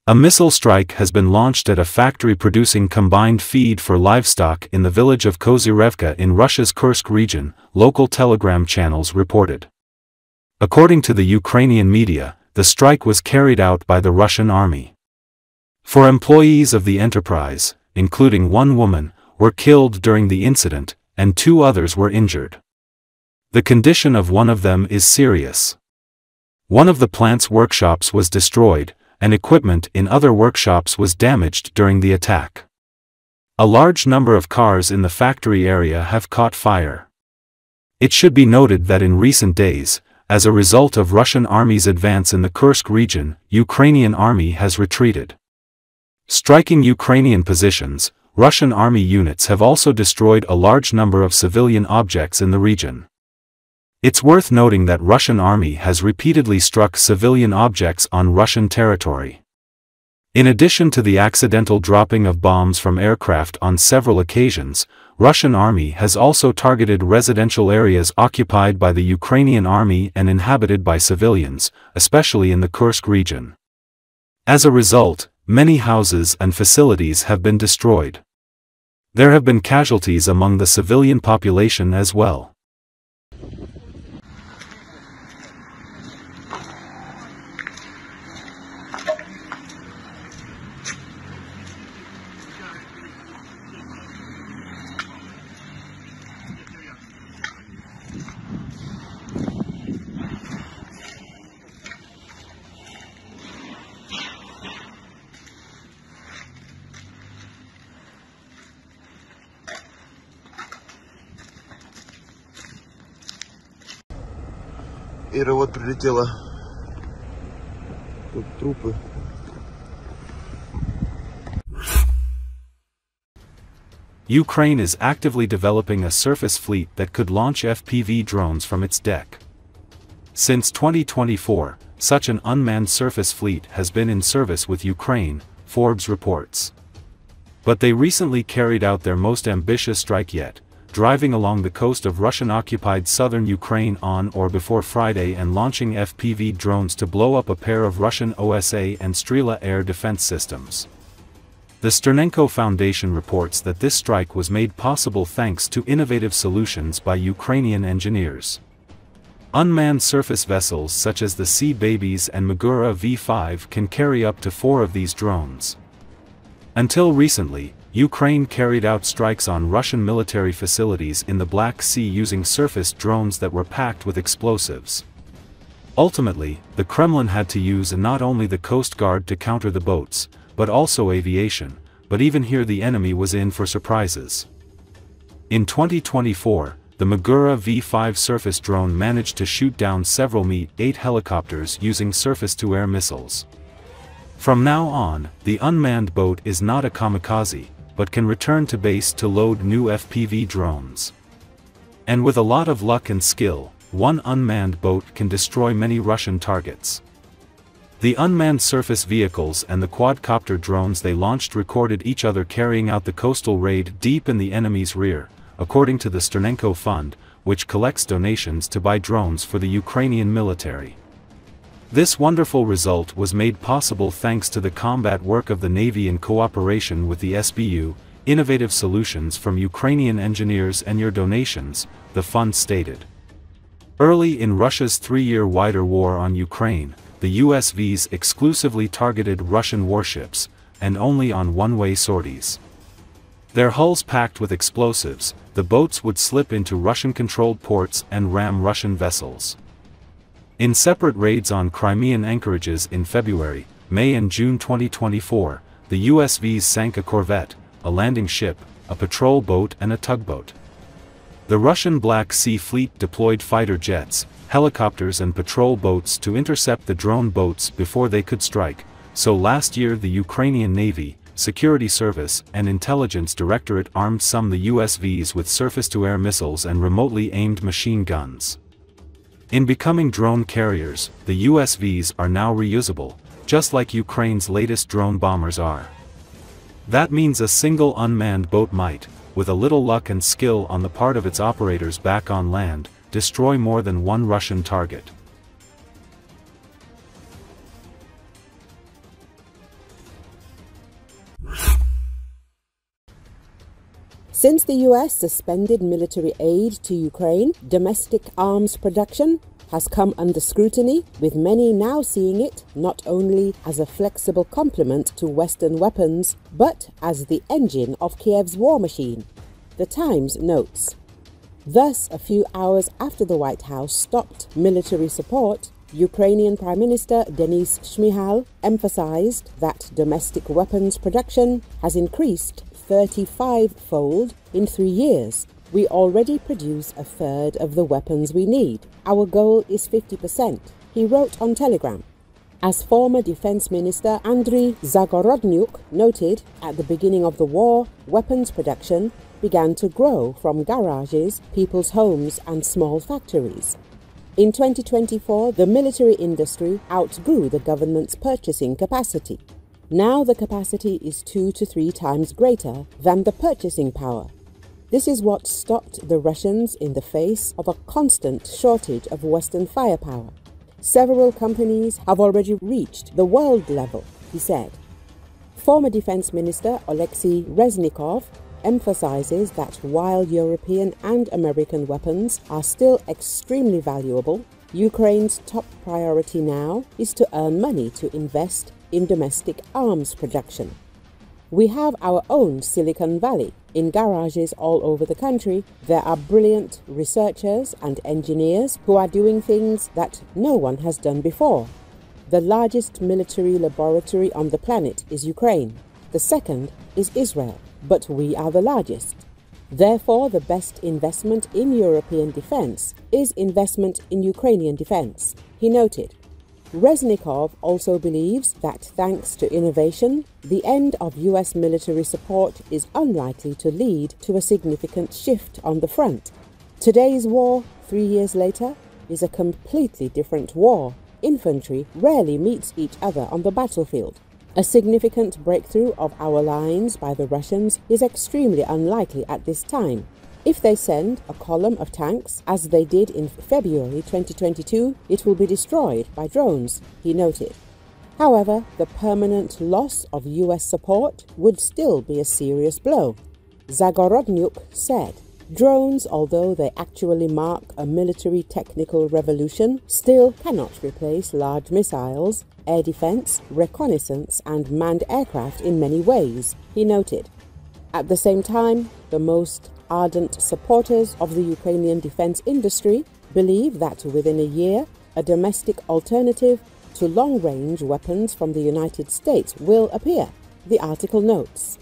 A missile strike has been launched at a factory producing combined feed for livestock in the village of Kozyrevka in Russia's Kursk region, local Telegram channels reported. According to the Ukrainian media, the strike was carried out by the Russian army. 4 employees of the enterprise, including one woman, were killed during the incident, and 2 others were injured. The condition of one of them is serious. One of the plant's workshops was destroyed, and equipment in other workshops was damaged during the attack. A large number of cars in the factory area have caught fire. It should be noted that in recent days, as a result of Russian army's advance in the Kursk region, Ukrainian army has retreated. Striking Ukrainian positions, Russian army units have also destroyed a large number of civilian objects in the region. It's worth noting that Russian army has repeatedly struck civilian objects on Russian territory. In addition to the accidental dropping of bombs from aircraft on several occasions, Russian army has also targeted residential areas occupied by the Ukrainian army and inhabited by civilians, especially in the Kursk region. As a result, many houses and facilities have been destroyed. There have been casualties among the civilian population as well. Ира вот прилетела. Тут трупы. Ukraine is actively developing a surface fleet that could launch FPV drones from its deck. Since 2024, such an unmanned surface fleet has been in service with Ukraine, Forbes reports. But they recently carried out their most ambitious strike yet, driving along the coast of Russian-occupied southern Ukraine on or before Friday and launching FPV drones to blow up a pair of Russian OSA and Strela air defense systems. The Sternenko Foundation reports that this strike was made possible thanks to innovative solutions by Ukrainian engineers. Unmanned surface vessels such as the Sea Babies and Magura V5 can carry up to 4 of these drones. Until recently, Ukraine carried out strikes on Russian military facilities in the Black Sea using surface drones that were packed with explosives. Ultimately, the Kremlin had to use not only the Coast Guard to counter the boats, but also aviation, but even here the enemy was in for surprises. In 2024, the Magura V5 surface drone managed to shoot down several Mi-8 helicopters using surface-to-air missiles. From now on, the unmanned boat is not a kamikaze, but can return to base to load new FPV drones. And with a lot of luck and skill, one unmanned boat can destroy many Russian targets. The unmanned surface vehicles and the quadcopter drones they launched recorded each other carrying out the coastal raid deep in the enemy's rear, according to the Sternenko Fund, which collects donations to buy drones for the Ukrainian military. This wonderful result was made possible thanks to the combat work of the Navy in cooperation with the SBU, innovative solutions from Ukrainian engineers and your donations, the fund stated. Early in Russia's 3-year wider war on Ukraine, the USVs exclusively targeted Russian warships, and only on one-way sorties. Their hulls packed with explosives, the boats would slip into Russian-controlled ports and ram Russian vessels. In separate raids on Crimean anchorages in February, May and June 2024, the USVs sank a corvette, a landing ship, a patrol boat and a tugboat. The Russian Black Sea Fleet deployed fighter jets, helicopters and patrol boats to intercept the drone boats before they could strike, so last year the Ukrainian Navy, Security Service and Intelligence Directorate armed some of the USVs with surface-to-air missiles and remotely aimed machine guns. In becoming drone carriers, the USVs are now reusable, just like Ukraine's latest drone bombers are. That means a single unmanned boat might, with a little luck and skill on the part of its operators back on land, destroy more than one Russian target. Since the US suspended military aid to Ukraine, domestic arms production has come under scrutiny, with many now seeing it not only as a flexible complement to Western weapons, but as the engine of Kiev's war machine. The Times notes. Thus, a few hours after the White House stopped military support, Ukrainian Prime Minister Denis Shmyhal emphasized that domestic weapons production has increased 35-fold in 3 years. We already produce a third of the weapons we need. Our goal is 50%, he wrote on Telegram. As former Defense Minister Andriy Zagorodnyuk noted, at the beginning of the war, weapons production began to grow from garages, people's homes and small factories. In 2024, the military industry outgrew the government's purchasing capacity. Now the capacity is 2 to 3 times greater than the purchasing power. This is what stopped the Russians in the face of a constant shortage of Western firepower. Several companies have already reached the world level, he said. Former Defense Minister Oleksiy Reznikov emphasizes that while European and American weapons are still extremely valuable, Ukraine's top priority now is to earn money to invest in domestic arms production. We have our own Silicon Valley. In garages all over the country, there are brilliant researchers and engineers who are doing things that no one has done before. The largest military laboratory on the planet is Ukraine. The second is Israel, but we are the largest. Therefore, the best investment in European defense is investment in Ukrainian defense, he noted. Reznikov also believes that thanks to innovation, the end of US military support is unlikely to lead to a significant shift on the front. Today's war, 3 years later, is a completely different war. Infantry rarely meets each other on the battlefield. A significant breakthrough of our lines by the Russians is extremely unlikely at this time. If they send a column of tanks, as they did in February 2022, it will be destroyed by drones, he noted. However, the permanent loss of US support would still be a serious blow. Zagorodnyuk said, drones, although they actually mark a military technical revolution, still cannot replace large missiles, air defense, reconnaissance and manned aircraft in many ways, he noted. At the same time, the most ardent supporters of the Ukrainian defense industry believe that within a year, a domestic alternative to long-range weapons from the United States will appear, the article notes.